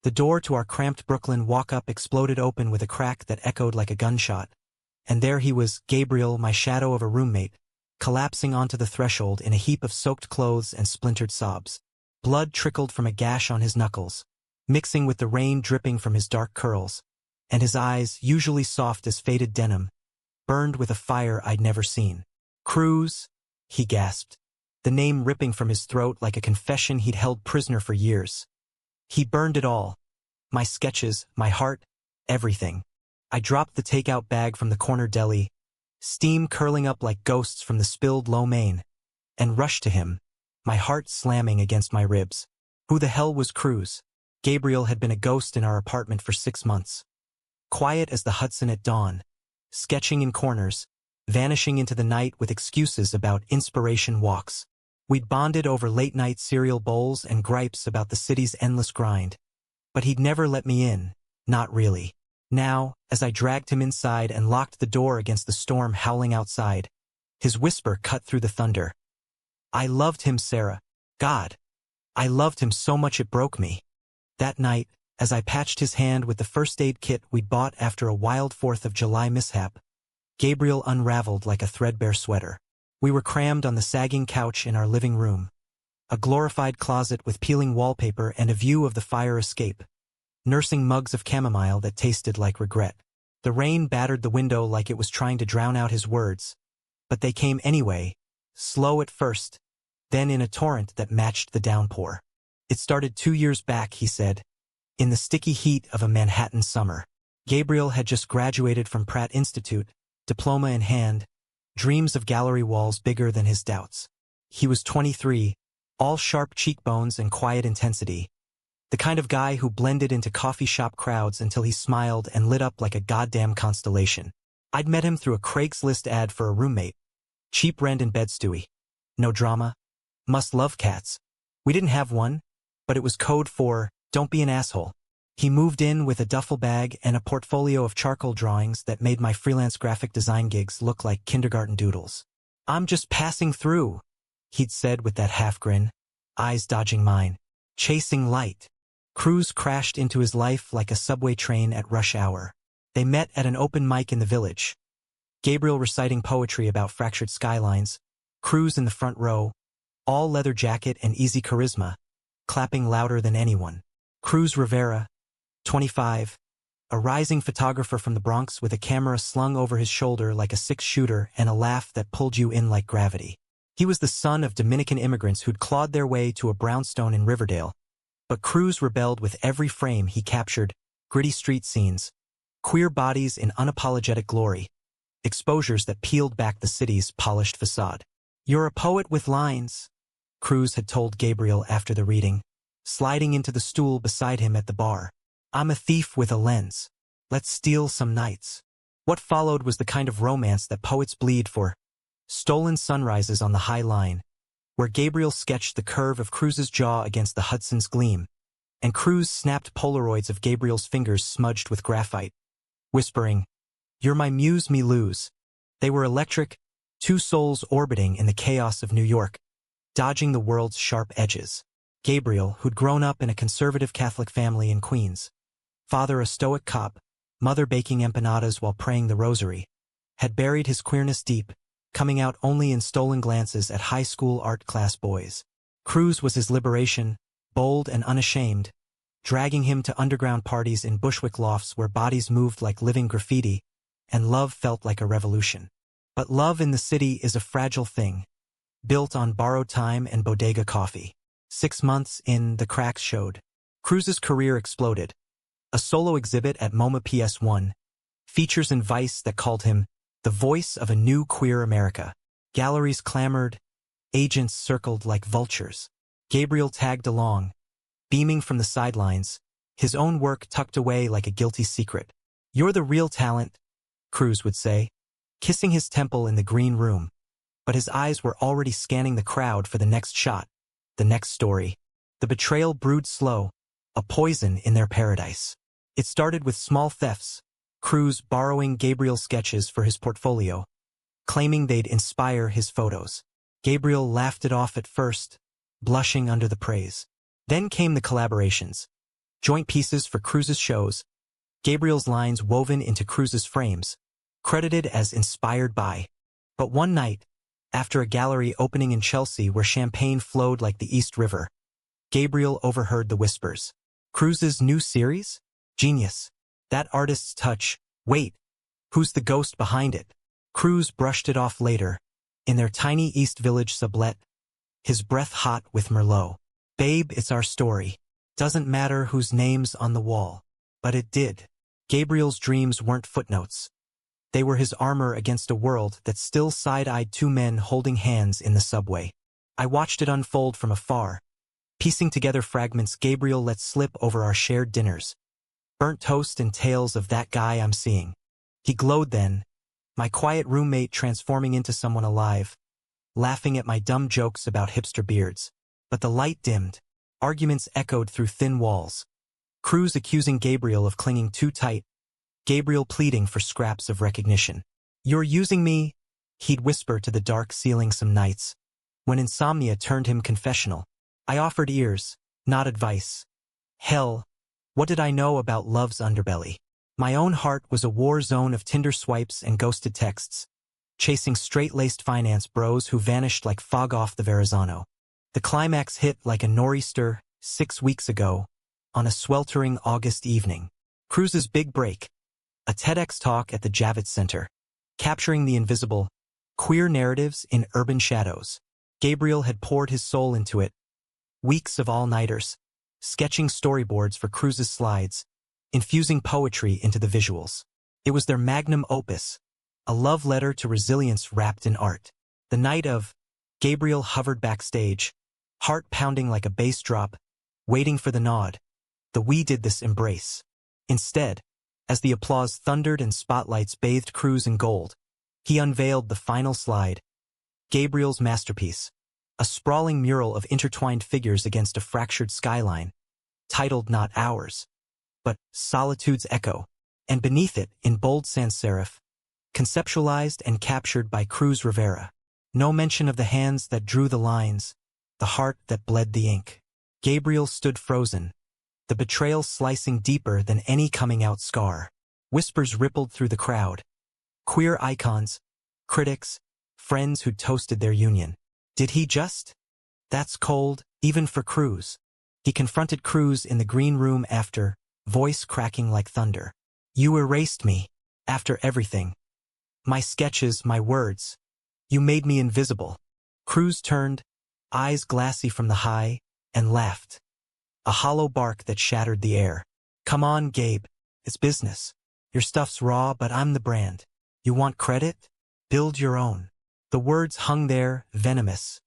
The door to our cramped Brooklyn walk-up exploded open with a crack that echoed like a gunshot. And there he was, Gabriel, my shadow of a roommate, collapsing onto the threshold in a heap of soaked clothes and splintered sobs. Blood trickled from a gash on his knuckles, mixing with the rain dripping from his dark curls, and his eyes, usually soft as faded denim, burned with a fire I'd never seen. Cruz, he gasped, the name ripping from his throat like a confession he'd held prisoner for years. He burned it all. My sketches, my heart, everything. I dropped the takeout bag from the corner deli, steam curling up like ghosts from the spilled lo mein, and rushed to him, my heart slamming against my ribs. Who the hell was Cruz? Gabriel had been a ghost in our apartment for 6 months. Quiet as the Hudson at dawn, sketching in corners, vanishing into the night with excuses about inspiration walks. We'd bonded over late-night cereal bowls and gripes about the city's endless grind. But he'd never let me in, not really. Now, as I dragged him inside and locked the door against the storm howling outside, his whisper cut through the thunder. I loved him, Sarah. God, I loved him so much it broke me. That night, as I patched his hand with the first aid kit we'd bought after a wild 4th of July mishap, Gabriel unraveled like a threadbare sweater. We were crammed on the sagging couch in our living room, a glorified closet with peeling wallpaper and a view of the fire escape, nursing mugs of chamomile that tasted like regret. The rain battered the window like it was trying to drown out his words, but they came anyway, slow at first, then in a torrent that matched the downpour. It started 2 years back, he said, in the sticky heat of a Manhattan summer. Gabriel had just graduated from Pratt Institute, diploma in hand, dreams of gallery walls bigger than his doubts. He was 23, all sharp cheekbones and quiet intensity, the kind of guy who blended into coffee shop crowds until he smiled and lit up like a goddamn constellation. I'd met him through a Craigslist ad for a roommate. Cheap rent and bed stewie. No drama. Must love cats. We didn't have one, but it was code for, don't be an asshole. He moved in with a duffel bag and a portfolio of charcoal drawings that made my freelance graphic design gigs look like kindergarten doodles. I'm just passing through, he'd said with that half grin, eyes dodging mine. Chasing light. Cruz crashed into his life like a subway train at rush hour. They met at an open mic in the Village. Gabriel reciting poetry about fractured skylines, Cruz in the front row, all leather jacket and easy charisma, clapping louder than anyone. Cruz Rivera, 25, a rising photographer from the Bronx with a camera slung over his shoulder like a 6-shooter and a laugh that pulled you in like gravity. He was the son of Dominican immigrants who'd clawed their way to a brownstone in Riverdale, but Cruz rebelled with every frame he captured, gritty street scenes, queer bodies in unapologetic glory, exposures that peeled back the city's polished facade. You're a poet with lines, Cruz had told Gabriel after the reading, sliding into the stool beside him at the bar. I'm a thief with a lens. Let's steal some nights. What followed was the kind of romance that poets bleed for. Stolen sunrises on the High Line, where Gabriel sketched the curve of Cruz's jaw against the Hudson's gleam, and Cruz snapped Polaroids of Gabriel's fingers smudged with graphite, whispering, "You're my muse, me lose." They were electric, two souls orbiting in the chaos of New York, dodging the world's sharp edges. Gabriel, who'd grown up in a conservative Catholic family in Queens, father a stoic cop, mother baking empanadas while praying the rosary, had buried his queerness deep, coming out only in stolen glances at high school art class boys. Cruz was his liberation, bold and unashamed, dragging him to underground parties in Bushwick lofts where bodies moved like living graffiti, and love felt like a revolution. But love in the city is a fragile thing, built on borrowed time and bodega coffee. 6 months in, the cracks showed. Cruz's career exploded. A solo exhibit at MoMA PS1, features in Vice that called him the voice of a new queer America. Galleries clamored, agents circled like vultures. Gabriel tagged along, beaming from the sidelines, his own work tucked away like a guilty secret. You're the real talent, Cruz would say, kissing his temple in the green room. But his eyes were already scanning the crowd for the next shot, the next story. The betrayal brewed slow, a poison in their paradise. It started with small thefts, Cruz borrowing Gabriel's sketches for his portfolio, claiming they'd inspire his photos. Gabriel laughed it off at first, blushing under the praise. Then came the collaborations. joint pieces for Cruz's shows, Gabriel's lines woven into Cruz's frames, credited as inspired by. But one night, after a gallery opening in Chelsea where champagne flowed like the East River, Gabriel overheard the whispers. Cruz's new series? Genius. That artist's touch. Wait, who's the ghost behind it? Cruz brushed it off later, in their tiny East Village sublet, his breath hot with Merlot. Babe, it's our story. Doesn't matter whose name's on the wall. But it did. Gabriel's dreams weren't footnotes. They were his armor against a world that still side-eyed two men holding hands in the subway. I watched it unfold from afar, piecing together fragments Gabriel let slip over our shared dinners. Burnt toast and tales of that guy I'm seeing. He glowed then, my quiet roommate transforming into someone alive, laughing at my dumb jokes about hipster beards. But the light dimmed. Arguments echoed through thin walls. Cruz accusing Gabriel of clinging too tight, Gabriel pleading for scraps of recognition. You're using me, he'd whisper to the dark ceiling some nights. When insomnia turned him confessional, I offered ears, not advice. Hell, what did I know about love's underbelly? My own heart was a war zone of Tinder swipes and ghosted texts, chasing straight-laced finance bros who vanished like fog off the Verrazano. The climax hit like a nor'easter 6 weeks ago, on a sweltering August evening. Cruz's big break, a TEDx talk at the Javits Center, capturing the invisible, queer narratives in urban shadows. Gabriel had poured his soul into it. Weeks of all-nighters, sketching storyboards for Cruz's slides, infusing poetry into the visuals. It was their magnum opus, a love letter to resilience wrapped in art. The night of, Gabriel hovered backstage, heart pounding like a bass drop, waiting for the nod. The "we did this" embrace. Instead, as the applause thundered and spotlights bathed Cruz in gold, he unveiled the final slide, Gabriel's masterpiece, a sprawling mural of intertwined figures against a fractured skyline, titled not Ours, but Solitude's Echo, and beneath it, in bold sans serif, conceptualized and captured by Cruz Rivera. No mention of the hands that drew the lines, the heart that bled the ink. Gabriel stood frozen, the betrayal slicing deeper than any coming-out scar. Whispers rippled through the crowd. Queer icons, critics, friends who'd toasted their union. Did he just? That's cold, even for Cruz. He confronted Cruz in the green room after, voice cracking like thunder. You erased me, after everything. My sketches, my words. You made me invisible. Cruz turned, eyes glassy from the high, and laughed. A hollow bark that shattered the air. Come on, Gabe. It's business. Your stuff's raw, but I'm the brand. You want credit? Build your own. The words hung there, venomous,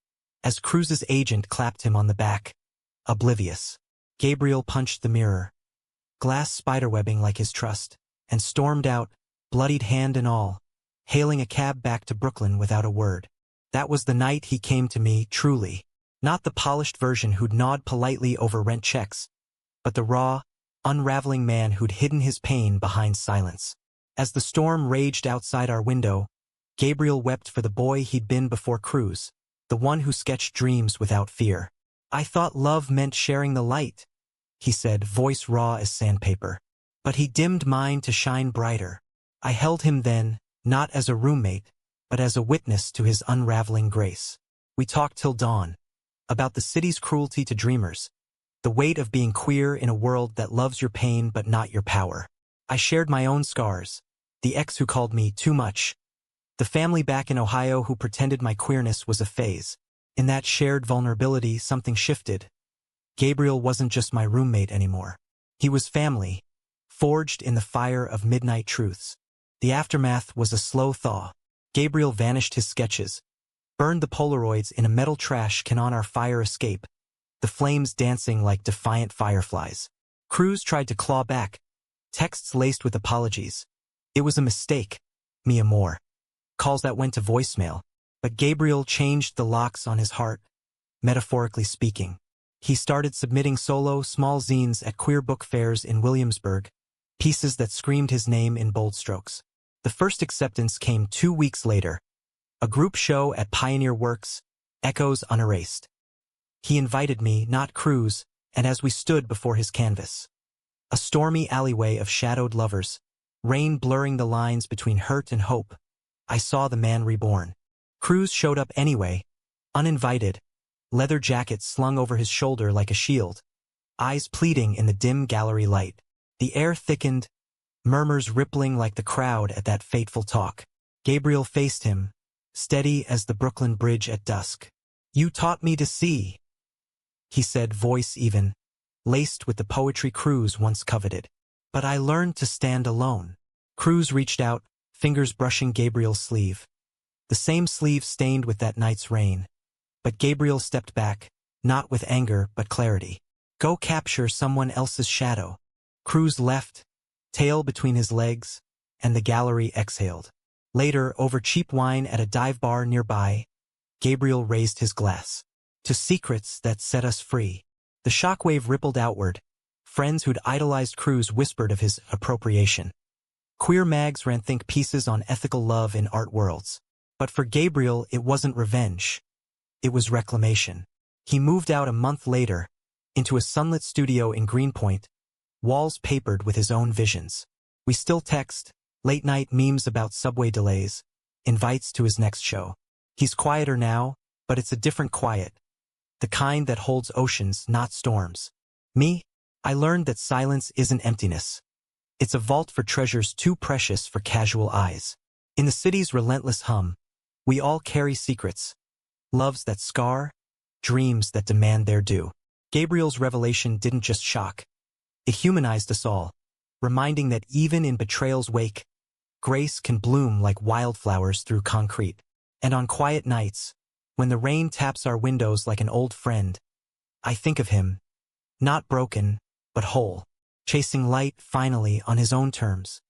as Cruz's agent clapped him on the back. Oblivious. Gabriel punched the mirror, glass spiderwebbing like his trust, and stormed out, bloodied hand and all, hailing a cab back to Brooklyn without a word. That was the night he came to me, truly. Not the polished version who'd nod politely over rent checks, but the raw, unraveling man who'd hidden his pain behind silence. As the storm raged outside our window, Gabriel wept for the boy he'd been before Cruz, the one who sketched dreams without fear. I thought love meant sharing the light, he said, voice raw as sandpaper. But he dimmed mine to shine brighter. I held him then, not as a roommate, but as a witness to his unraveling grace. We talked till dawn, about the city's cruelty to dreamers, the weight of being queer in a world that loves your pain but not your power. I shared my own scars, the ex who called me too much, the family back in Ohio who pretended my queerness was a phase. In that shared vulnerability, something shifted. Gabriel wasn't just my roommate anymore. He was family, forged in the fire of midnight truths. The aftermath was a slow thaw. Gabriel vanished his sketches, burned the Polaroids in a metal trash can on our fire escape, the flames dancing like defiant fireflies. Cruz tried to claw back, texts laced with apologies. It was a mistake, mi amor. Calls that went to voicemail. But Gabriel changed the locks on his heart, metaphorically speaking. He started submitting solo, small zines at queer book fairs in Williamsburg, pieces that screamed his name in bold strokes. The first acceptance came 2 weeks later, a group show at Pioneer Works, Echoes Unerased. He invited me, not Cruz, and as we stood before his canvas, A stormy alleyway of shadowed lovers, rain blurring the lines between hurt and hope. I saw the man reborn. Cruz showed up anyway, uninvited, leather jacket slung over his shoulder like a shield, eyes pleading in the dim gallery light. The air thickened, murmurs rippling like the crowd at that fateful talk. Gabriel faced him, steady as the Brooklyn Bridge at dusk. "You taught me to see," he said, voice even, laced with the poetry Cruz once coveted. "But I learned to stand alone." Cruz reached out, fingers brushing Gabriel's sleeve. The same sleeve stained with that night's rain. But Gabriel stepped back, not with anger but clarity. "Go capture someone else's shadow." Cruz left, tail between his legs, and the gallery exhaled. Later, over cheap wine at a dive bar nearby, Gabriel raised his glass. "To secrets that set us free." The shockwave rippled outward. Friends who'd idolized Cruz whispered of his appropriation. Queer mags ran think pieces on ethical love in art worlds. But for Gabriel, it wasn't revenge. It was reclamation. He moved out a month later, into a sunlit studio in Greenpoint, walls papered with his own visions. We still text, late-night memes about subway delays, invites to his next show. He's quieter now, but it's a different quiet. The kind that holds oceans, not storms. Me? I learned that silence isn't emptiness. It's a vault for treasures too precious for casual eyes. In the city's relentless hum, we all carry secrets. Loves that scar, dreams that demand their due. Gabriel's revelation didn't just shock. It humanized us all, reminding that even in betrayal's wake, grace can bloom like wildflowers through concrete. And on quiet nights, when the rain taps our windows like an old friend, I think of him, not broken, but whole, chasing light finally on his own terms.